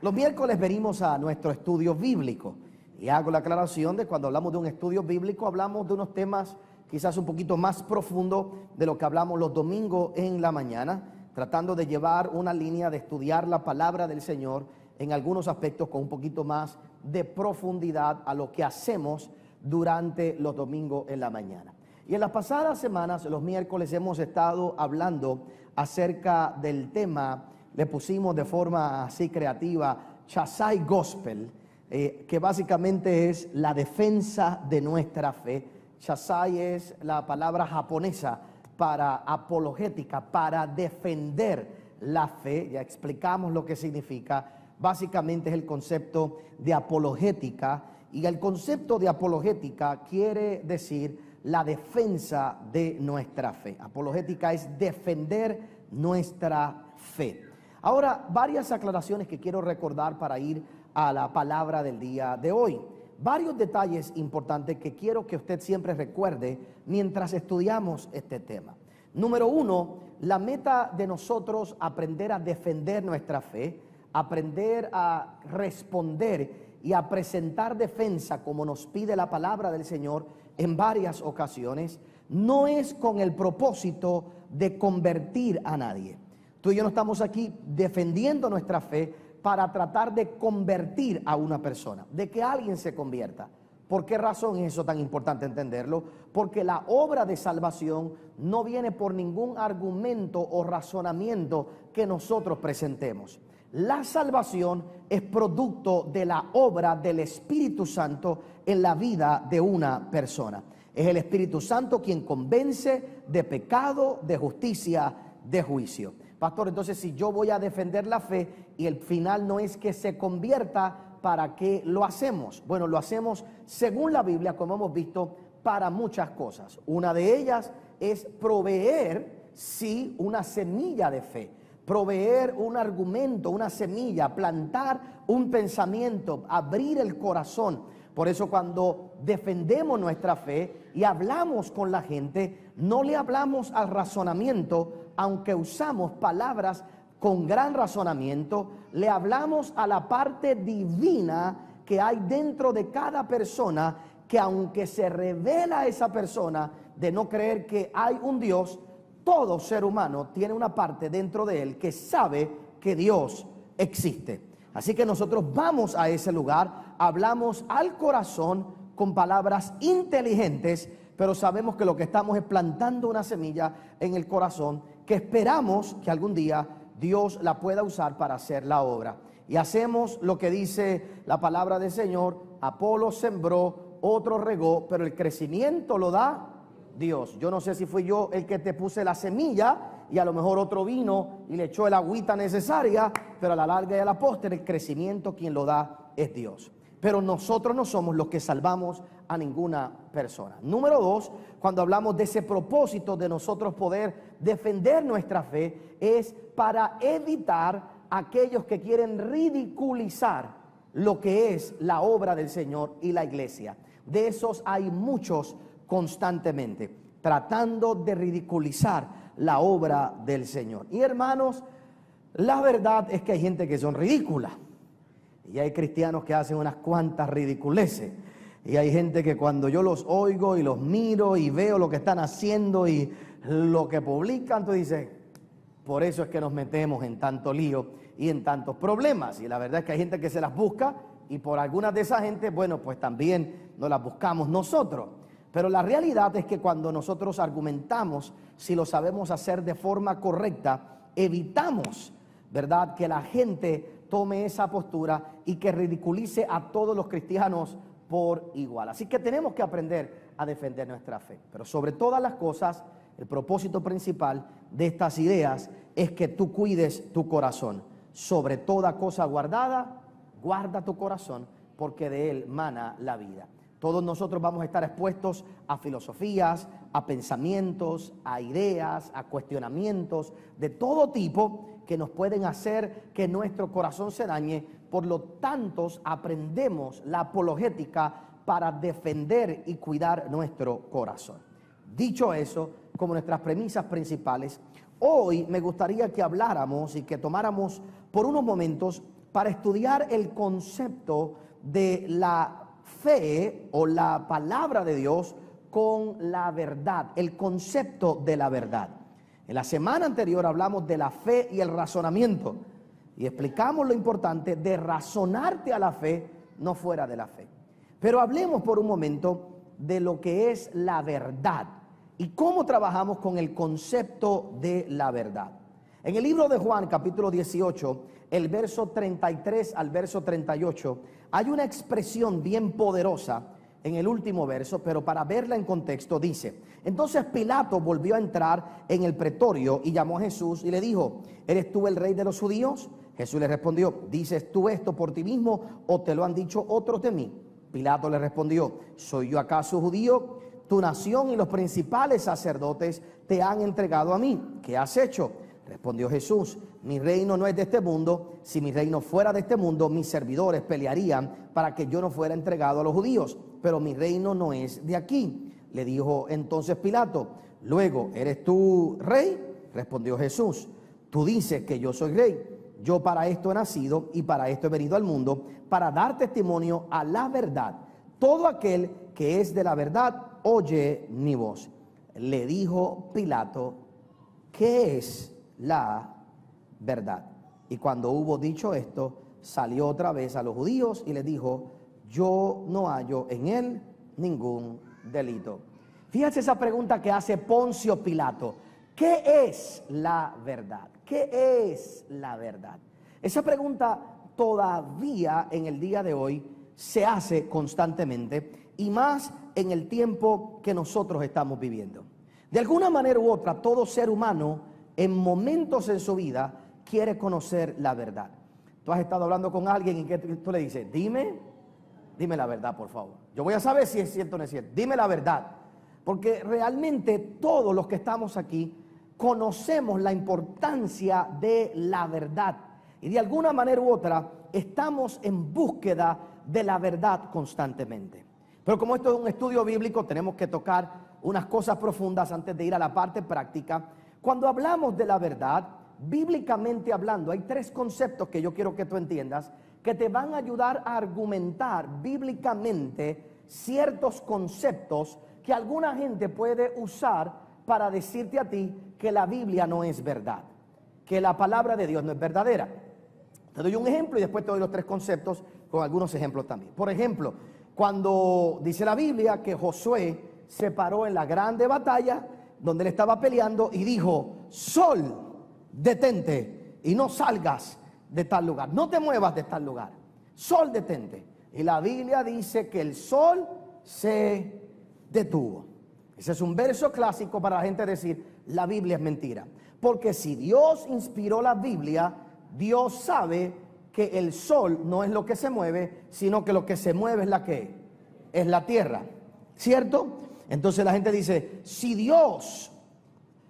Los miércoles venimos a nuestro estudio bíblico y hago la aclaración de cuando hablamos de un estudio bíblico hablamos de unos temas quizás un poquito más profundos de lo que hablamos los domingos en la mañana, tratando de llevar una línea de estudiar la palabra del Señor en algunos aspectos con un poquito más de profundidad a lo que hacemos durante los domingos en la mañana. Y en las pasadas semanas, los miércoles, hemos estado hablando acerca del tema, le pusimos de forma así creativa, Chasai Gospel, que básicamente es la defensa de nuestra fe. Chasai es la palabra japonesa para apologética, para defender la fe. Ya explicamos lo que significa. Básicamente es el concepto de apologética, y el concepto de apologética quiere decir la defensa de nuestra fe. Apologética es defender nuestra fe. Ahora, varias aclaraciones que quiero recordar para ir a la palabra del día de hoy. Varios detalles importantes que quiero que usted siempre recuerde mientras estudiamos este tema. Número uno, la meta de nosotros aprender a defender nuestra fe, aprender a responder y a presentar defensa como nos pide la palabra del Señor en varias ocasiones, no es con el propósito de convertir a nadie. Tú y yo no estamos aquí defendiendo nuestra fe para tratar de convertir a una persona, de que alguien se convierta. ¿Por qué razón es eso tan importante entenderlo? Porque la obra de salvación no viene por ningún argumento o razonamiento que nosotros presentemos. La salvación es producto de la obra del Espíritu Santo en la vida de una persona. Es el Espíritu Santo quien convence de pecado, de justicia, de juicio. Pastor, entonces si yo voy a defender la fe y el final no es que se convierta, ¿para qué lo hacemos? Bueno, lo hacemos según la Biblia, como hemos visto, para muchas cosas. Una de ellas es proveer, sí, una semilla de fe. Proveer un argumento, una semilla, plantar un pensamiento, abrir el corazón. Por eso cuando defendemos nuestra fe y hablamos con la gente, no le hablamos al razonamiento, aunque usamos palabras con gran razonamiento, le hablamos a la parte divina que hay dentro de cada persona, que aunque se revela a esa persona de no creer que hay un Dios, todo ser humano tiene una parte dentro de él que sabe que Dios existe. Así que nosotros vamos a ese lugar, hablamos al corazón con palabras inteligentes, pero sabemos que lo que estamos es plantando una semilla en el corazón que esperamos que algún día Dios la pueda usar para hacer la obra. Y hacemos lo que dice la palabra del Señor: Apolo sembró, otro regó, pero el crecimiento lo da Dios. Yo no sé si fui yo el que te puse la semilla y a lo mejor otro vino y le echó el agüita necesaria, pero a la larga y a la postre el crecimiento quien lo da es Dios. Pero nosotros no somos los que salvamos a ninguna persona. Número dos, cuando hablamos de ese propósito de nosotros poder defender nuestra fe, es para evitar aquellos que quieren ridiculizar lo que es la obra del Señor y la iglesia. De esos hay muchos constantemente, tratando de ridiculizar la obra del Señor. Y hermanos, la verdad es que hay gente que son ridículas. Y hay cristianos que hacen unas cuantas ridiculeces. Y hay gente que cuando yo los oigo y los miro y veo lo que están haciendo y lo que publican, tú dices, por eso es que nos metemos en tanto lío y en tantos problemas. Y la verdad es que hay gente que se las busca y por algunas de esa gente, bueno, pues también nos las buscamos nosotros. Pero la realidad es que cuando nosotros argumentamos, si lo sabemos hacer de forma correcta, evitamos, ¿verdad?, que la gente tome esa postura y que ridiculice a todos los cristianos por igual. Así que tenemos que aprender a defender nuestra fe. Pero sobre todas las cosas, el propósito principal de estas ideas es que tú cuides tu corazón. Sobre toda cosa guardada, guarda tu corazón, porque de él mana la vida. Todos nosotros vamos a estar expuestos a filosofías, a pensamientos, a ideas, a cuestionamientos de todo tipo que nos pueden hacer que nuestro corazón se dañe. Por lo tanto, aprendemos la apologética para defender y cuidar nuestro corazón. Dicho eso, como nuestras premisas principales, hoy me gustaría que habláramos y que tomáramos por unos momentos para estudiar el concepto de la fe o la palabra de Dios con la verdad, el concepto de la verdad. En la semana anterior hablamos de la fe y el razonamiento y explicamos lo importante de razonarte a la fe, no fuera de la fe. Pero hablemos por un momento de lo que es la verdad y cómo trabajamos con el concepto de la verdad. En el libro de Juan, capítulo 18, el verso 33 al verso 38, hay una expresión bien poderosa en el último verso, pero para verla en contexto dice: entonces Pilato volvió a entrar en el pretorio y llamó a Jesús y le dijo: ¿eres tú el rey de los judíos? Jesús le respondió: ¿dices tú esto por ti mismo o te lo han dicho otros de mí? Pilato le respondió: ¿soy yo acaso judío? Tu nación y los principales sacerdotes te han entregado a mí. ¿Qué has hecho? Respondió Jesús: mi reino no es de este mundo. Si mi reino fuera de este mundo, mis servidores pelearían para que yo no fuera entregado a los judíos, pero mi reino no es de aquí. Le dijo entonces Pilato: luego, ¿eres tú rey? Respondió Jesús: tú dices que yo soy rey. Yo para esto he nacido y para esto he venido al mundo, para dar testimonio a la verdad. Todo aquel que es de la verdad oye mi voz. Le dijo Pilato: ¿qué es la verdad? Y cuando hubo dicho esto, salió otra vez a los judíos y les dijo: yo no hallo en él ningún delito. Fíjate esa pregunta que hace Poncio Pilato: ¿qué es la verdad? ¿Qué es la verdad? Esa pregunta todavía en el día de hoy se hace constantemente, y más en el tiempo que nosotros estamos viviendo. De alguna manera u otra, todo ser humano en momentos en su vida quiere conocer la verdad. Tú has estado hablando con alguien y que tú le dices: dime la verdad, por favor. Yo voy a saber si es cierto o no es cierto. Dime la verdad. Porque realmente todos los que estamos aquí conocemos la importancia de la verdad. Y de alguna manera u otra estamos en búsqueda de la verdad constantemente. Pero como esto es un estudio bíblico, tenemos que tocar unas cosas profundas antes de ir a la parte práctica. Cuando hablamos de la verdad, bíblicamente hablando, hay tres conceptos que yo quiero que tú entiendas, que te van a ayudar a argumentar bíblicamente ciertos conceptos que alguna gente puede usar para decirte a ti que la Biblia no es verdad, que la palabra de Dios no es verdadera. Te doy un ejemplo y después te doy los tres conceptos con algunos ejemplos también. Por ejemplo, cuando dice la Biblia que Josué se paró en la grande batalla donde él estaba peleando y dijo: sol, detente y no salgas de tal lugar, no te muevas de tal lugar, sol, detente. Y la Biblia dice que el sol se detuvo. Ese es un verso clásico para la gente decir: la Biblia es mentira. Porque si Dios inspiró la Biblia, Dios sabe que el sol no es lo que se mueve, sino que lo que se mueve es la que es la tierra, ¿cierto? Entonces la gente dice: si Dios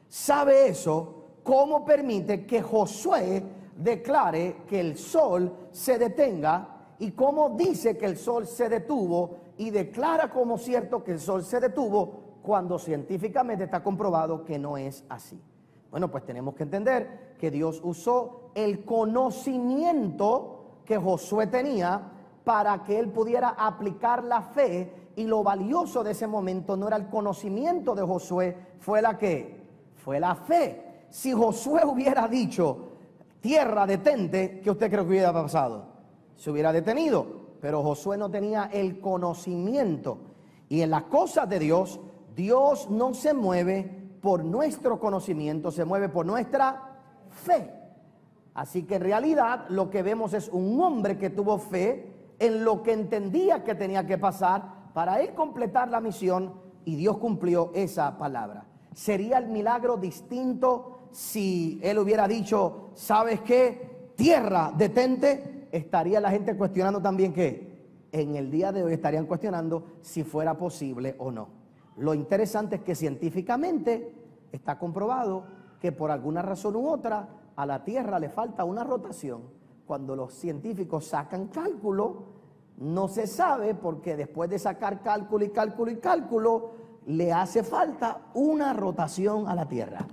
sabe eso, ¿cómo permite que Josué declare que el sol se detenga? ¿Y cómo dice que el sol se detuvo y declara como cierto que el sol se detuvo cuando científicamente está comprobado que no es así? Bueno, pues tenemos que entender que Dios usó el conocimiento que Josué tenía para que él pudiera aplicar la fe, y lo valioso de ese momento no era el conocimiento de Josué, fue la fe. Si Josué hubiera dicho: tierra, detente, ¿qué usted cree que hubiera pasado? Se hubiera detenido, pero Josué no tenía el conocimiento. Y en las cosas de Dios, Dios no se mueve por nuestro conocimiento, se mueve por nuestra fe. Así que en realidad lo que vemos es un hombre que tuvo fe en lo que entendía que tenía que pasar para él completar la misión, y Dios cumplió esa palabra. ¿Sería el milagro distinto si él hubiera dicho: ¿sabes qué? Tierra, detente? Estaría la gente cuestionando también que en el día de hoy estarían cuestionando si fuera posible o no. Lo interesante es que científicamente está comprobado que por alguna razón u otra a la Tierra le falta una rotación. Cuando los científicos sacan cálculo, no se sabe, porque después de sacar cálculo y cálculo y cálculo, le hace falta una rotación a la Tierra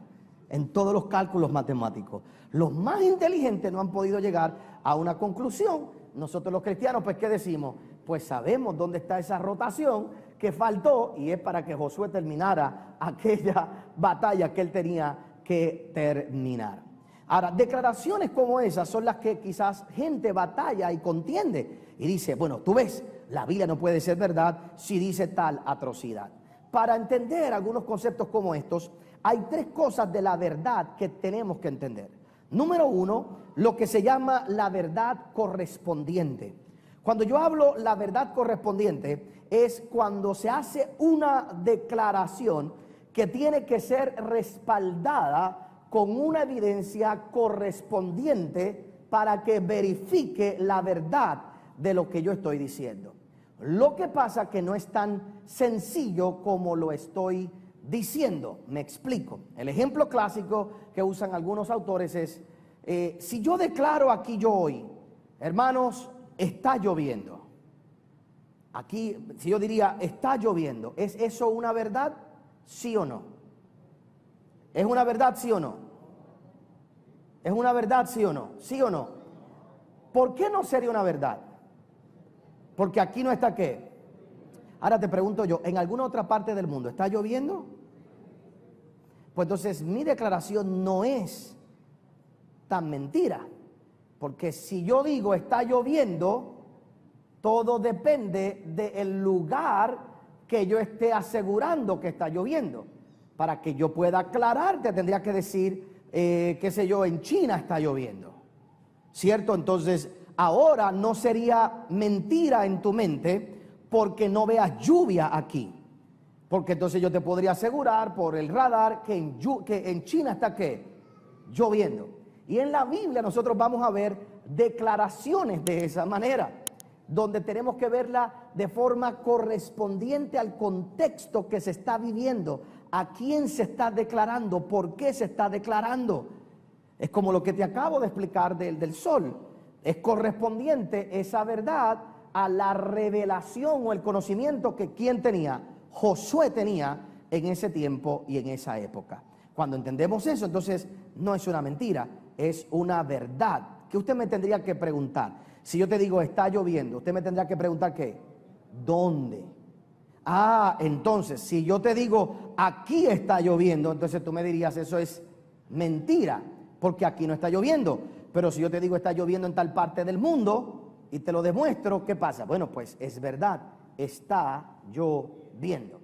en todos los cálculos matemáticos. Los más inteligentes no han podido llegar a una conclusión. Nosotros los cristianos, pues, ¿qué decimos? Pues sabemos dónde está esa rotación que faltó, y es para que Josué terminara aquella batalla que él tenía que terminar. Ahora, declaraciones como esas son las que quizás gente batalla y contiende y dice, bueno, tú ves, la Biblia no puede ser verdad si dice tal atrocidad. Para entender algunos conceptos como estos, hay tres cosas de la verdad que tenemos que entender. Número uno, lo que se llama la verdad correspondiente. Cuando yo hablo la verdad correspondiente, es cuando se hace una declaración que tiene que ser respaldada con una evidencia correspondiente para que verifique la verdad de lo que yo estoy diciendo. Lo que pasa que no es tan sencillo como lo estoy diciendo. Me explico. El ejemplo clásico que usan algunos autores es, si yo declaro aquí yo hoy, hermanos, está lloviendo. Aquí, si yo diría, está lloviendo, ¿es eso una verdad? ¿Sí o no? ¿Es una verdad, sí o no? ¿Es una verdad, sí o no? ¿Sí o no? ¿Por qué no sería una verdad? Porque aquí no está ¿qué? Ahora te pregunto yo, ¿en alguna otra parte del mundo está lloviendo? Pues entonces mi declaración no es tan mentira. Porque si yo digo está lloviendo, todo depende del lugar que yo esté asegurando que está lloviendo. Para que yo pueda aclararte, tendría que decir, qué sé yo, en China está lloviendo. ¿Cierto? Entonces, ahora no sería mentira en tu mente porque no veas lluvia aquí. Porque entonces yo te podría asegurar por el radar que en China está ¿qué? Lloviendo. Y en la Biblia nosotros vamos a ver declaraciones de esa manera, donde tenemos que verla de forma correspondiente al contexto que se está viviendo, a quién se está declarando, por qué se está declarando. Es como lo que te acabo de explicar del sol. Es correspondiente esa verdad a la revelación o el conocimiento que ¿quién tenía? Josué tenía en ese tiempo y en esa época. Cuando entendemos eso, entonces no es una mentira, es una verdad que usted me tendría que preguntar. Si yo te digo está lloviendo, usted me tendría que preguntar ¿qué? ¿Dónde? Ah, entonces si yo te digo aquí está lloviendo, entonces tú me dirías eso es mentira, porque aquí no está lloviendo. Pero si yo te digo está lloviendo en tal parte del mundo y te lo demuestro, ¿qué pasa? Bueno, pues es verdad, está lloviendo.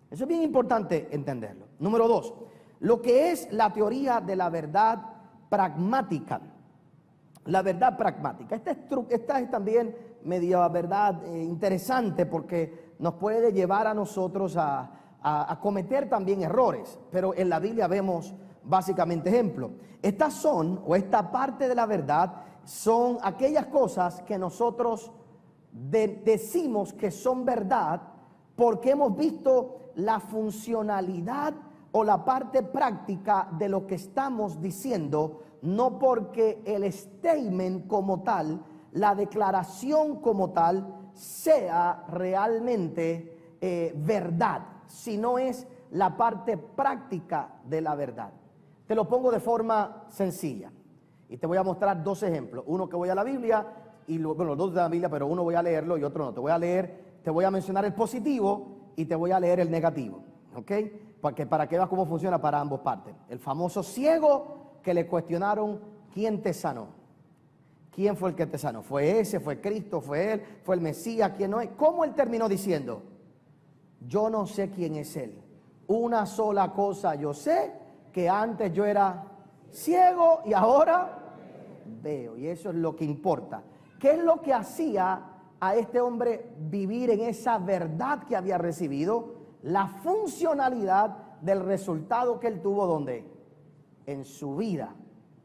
Eso es bien importante entenderlo. Número dos, lo que es la teoría de la verdad pragmática. La verdad pragmática. Esta es también media verdad interesante porque nos puede llevar a nosotros a cometer también errores. Pero en la Biblia vemos básicamente ejemplos. Estas son, o esta parte de la verdad, son aquellas cosas que nosotros decimos que son verdad porque hemos visto la funcionalidad o la parte práctica de lo que estamos diciendo, no porque el statement como tal, la declaración como tal, sea realmente verdad, sino es la parte práctica de la verdad. Te lo pongo de forma sencilla y te voy a mostrar dos ejemplos. Uno que voy a la Biblia, y bueno, dos de la Biblia, pero uno voy a leerlo y otro no. Te voy a leer, te voy a mencionar el positivo y te voy a leer el negativo, ¿ok? Para que veas cómo funciona para ambas partes. El famoso ciego que le cuestionaron, ¿quién te sanó? ¿Quién fue el que te sanó? ¿Fue ese? ¿Fue Cristo? ¿Fue él? ¿Fue el Mesías? ¿Quién no es? ¿Cómo él terminó diciendo? Yo no sé quién es él. Una sola cosa yo sé, que antes yo era ciego y ahora veo. Y eso es lo que importa. ¿Qué es lo que hacía a este hombre vivir en esa verdad que había recibido? La funcionalidad del resultado que él tuvo, ¿dónde? En su vida.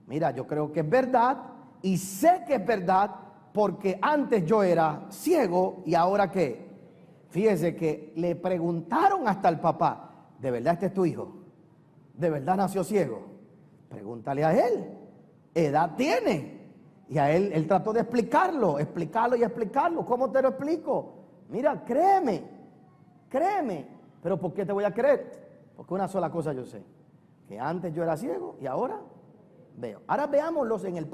Mira, yo creo que es verdad y sé que es verdad porque antes yo era ciego y ahora ¿qué? Fíjese que le preguntaron hasta al papá, ¿de verdad este es tu hijo? ¿De verdad nació ciego? Pregúntale a él, edad tiene. Y a él trató de explicarlo y explicarlo. ¿Cómo te lo explico? Mira, créeme. ¿Pero por qué te voy a creer? Porque una sola cosa yo sé, que antes yo era ciego y ahora veo. Ahora veámoslos en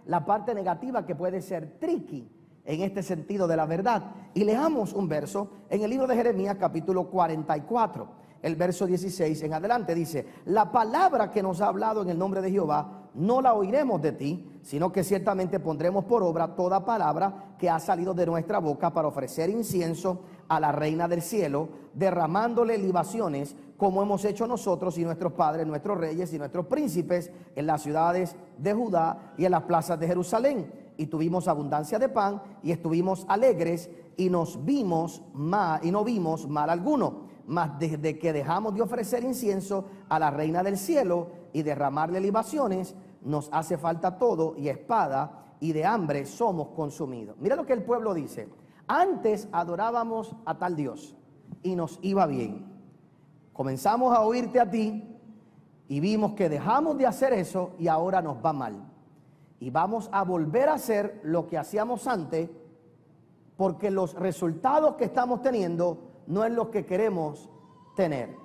la parte negativa que puede ser tricky en este sentido de la verdad. Y leamos un verso en el libro de Jeremías capítulo 44, el verso 16 en adelante. Dice: la palabra que nos ha hablado en el nombre de Jehová no la oiremos de ti, sino que ciertamente pondremos por obra toda palabra que ha salido de nuestra boca para ofrecer incienso a la reina del cielo, derramándole libaciones, como hemos hecho nosotros y nuestros padres, nuestros reyes y nuestros príncipes en las ciudades de Judá y en las plazas de Jerusalén. Y tuvimos abundancia de pan y estuvimos alegres y no vimos mal alguno. Mas desde que dejamos de ofrecer incienso a la reina del cielo y derramarle libaciones, nos hace falta todo, y espada y de hambre somos consumidos. Mira lo que el pueblo dice: antes adorábamos a tal Dios y nos iba bien. Comenzamos a oírte a ti y vimos que dejamos de hacer eso y ahora nos va mal. Y vamos a volver a hacer lo que hacíamos antes, porque los resultados que estamos teniendo no es lo que queremos tener.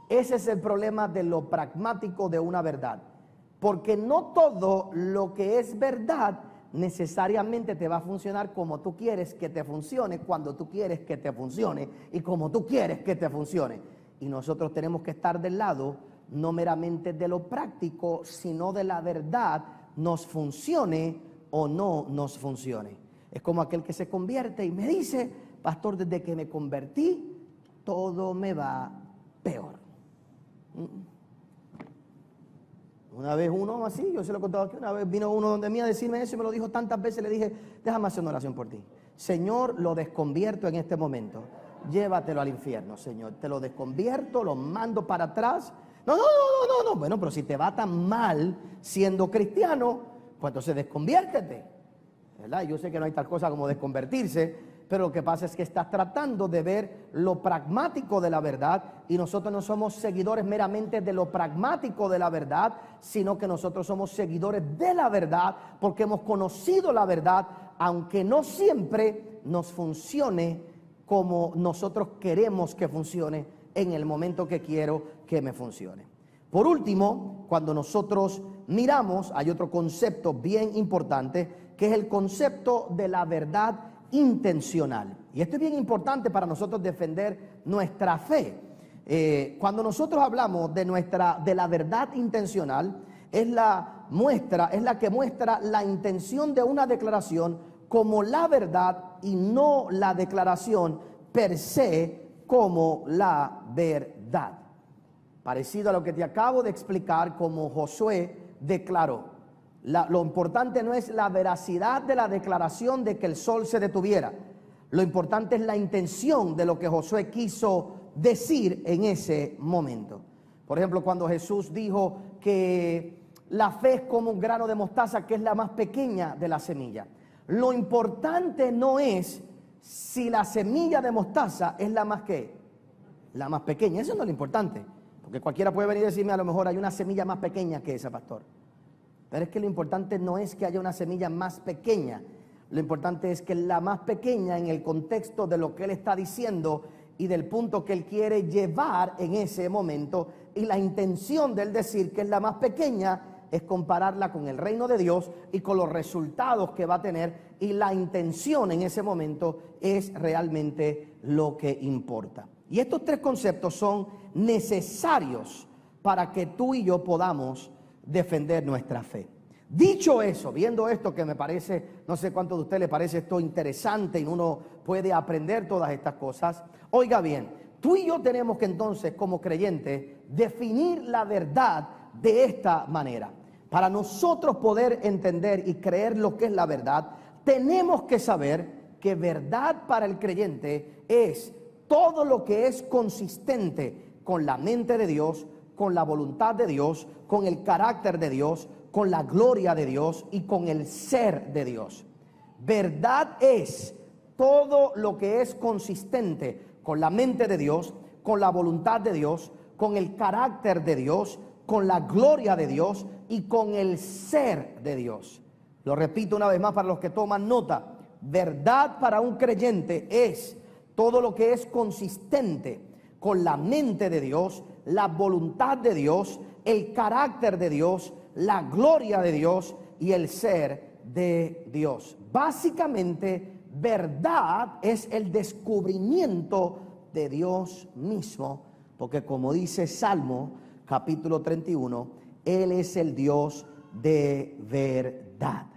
Ese es el problema de lo pragmático de una verdad, porque no todo lo que es verdad necesariamente te va a funcionar como tú quieres que te funcione, cuando tú quieres que te funcione y como tú quieres que te funcione. Y nosotros tenemos que estar del lado no meramente de lo práctico, sino de la verdad, nos funcione o no nos funcione. Es como aquel que se convierte y me dice: pastor, desde que me convertí todo me va peor. Una vez uno así, yo se lo he contado aquí, una vez vino uno donde mí a decirme eso y me lo dijo tantas veces. Le dije: déjame hacer una oración por ti. Señor, lo desconvierto en este momento, llévatelo al infierno, Señor, te lo desconvierto, lo mando para atrás. No, bueno, pero si te va tan mal siendo cristiano, pues entonces desconviértete, ¿verdad? Yo sé que no hay tal cosa como desconvertirse, pero lo que pasa es que estás tratando de ver lo pragmático de la verdad, y nosotros no somos seguidores meramente de lo pragmático de la verdad, sino que nosotros somos seguidores de la verdad porque hemos conocido la verdad, aunque no siempre nos funcione como nosotros queremos que funcione en el momento que quiero que me funcione. Por último, cuando nosotros miramos, hay otro concepto bien importante, que es el concepto de la verdad intencional. Y esto es bien importante para nosotros defender nuestra fe. Cuando nosotros hablamos de la verdad intencional, es la que muestra la intención de una declaración como la verdad y no la declaración per se como la verdad. Parecido a lo que te acabo de explicar, como Josué declaró. Lo importante no es la veracidad de la declaración de que el sol se detuviera. Lo importante es la intención de lo que Josué quiso decir en ese momento. Por ejemplo, cuando Jesús dijo que la fe es como un grano de mostaza, que es la más pequeña de la semilla. Lo importante no es si la semilla de mostaza es la más pequeña. Eso no es lo importante, porque cualquiera puede venir y decirme: a lo mejor hay una semilla más pequeña que esa, pastor. Pero es que lo importante no es que haya una semilla más pequeña. Lo importante es que la más pequeña, en el contexto de lo que él está diciendo y del punto que él quiere llevar en ese momento, y la intención de él decir que es la más pequeña, es compararla con el reino de Dios y con los resultados que va a tener, y la intención en ese momento es realmente lo que importa. Y estos tres conceptos son necesarios para que tú y yo podamos defender nuestra fe. Dicho eso, viendo esto que me parece, no sé cuánto de usted le parece esto interesante y uno puede aprender todas estas cosas, oiga bien, tú y yo tenemos que entonces como creyentes definir la verdad de esta manera. Para nosotros poder entender y creer lo que es la verdad, tenemos que saber que verdad para el creyente es todo lo que es consistente con la mente de Dios, con la voluntad de Dios, con el carácter de Dios, con la gloria de Dios y con el ser de Dios. Verdad es todo lo que es consistente con la mente de Dios, con la voluntad de Dios, con el carácter de Dios, con la gloria de Dios y con el ser de Dios. Lo repito una vez más para los que toman nota. Verdad para un creyente es todo lo que es consistente con la mente de Dios, la voluntad de Dios, el carácter de Dios, la gloria de Dios y el ser de Dios. Básicamente, verdad es el descubrimiento de Dios mismo, porque como dice Salmo capítulo 31, Él es el Dios de verdad.